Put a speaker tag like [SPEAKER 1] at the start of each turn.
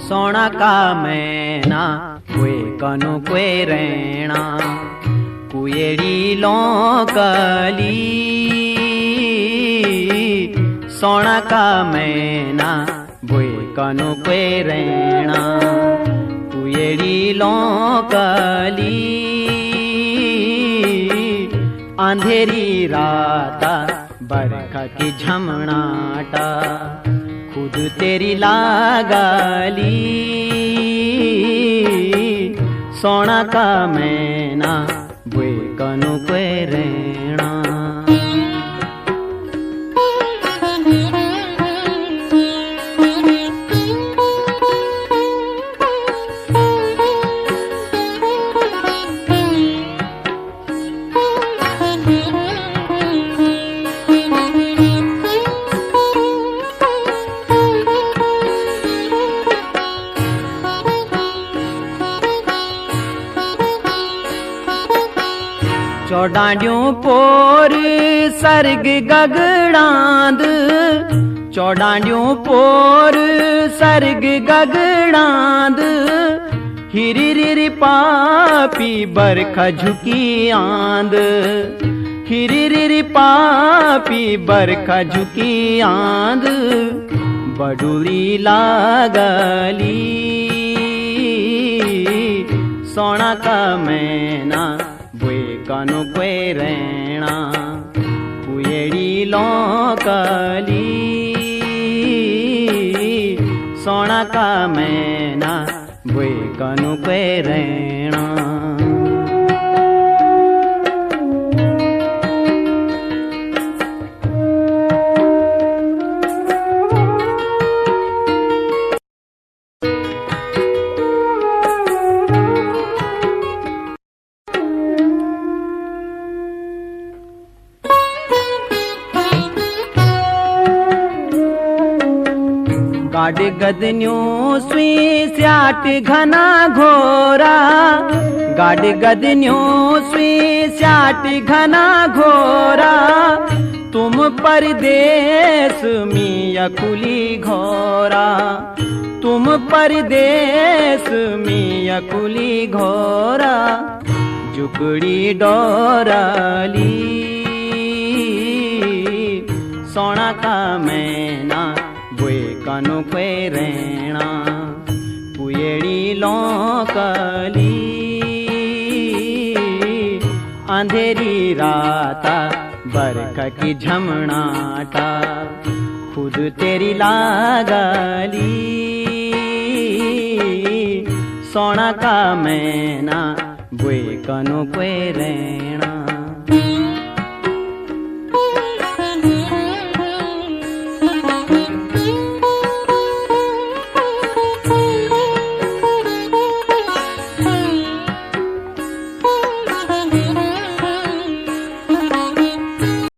[SPEAKER 1] सोना का मैना कुए कनु कुए रैणा कुएड़ी लोकली सोना का मैना बुए कनु कुए रैणा कुएड़ी लोकली अंधेरी राता बरखा की झमनाटा खुद तेरी लागली सोना का मैना बुए कनु कुए रैणा। चौडांडियों पोर सर्ग गगड़ांद चौडांडियों पोर सर्ग गगड़ांद हिरिरिरि पापी बरखा झुकी आंद हिरिरिरि पापी बरखा झुकी आंद बडूरी लागली सोना का मैना बुए कनु कुए रैणा कुएड़ी लोकली सोना का मैना बुए कनु कुए रैणा। गाड गदन्यों सुई स्याट घना घोरा गाड गदन्यों सुई स्याट घना घोरा तुम परदेस मिया कुली घोरा तुम परदेस मिया कुली घोरा जुगड़ी डोराली सोना का मैना बुए कनु कुए रैणा कुएड़ी लोकली अंधेरी राता बरखा की झमनाटा खुद तेरी लागली सोना का मैना बुए कनु कुए रैणा।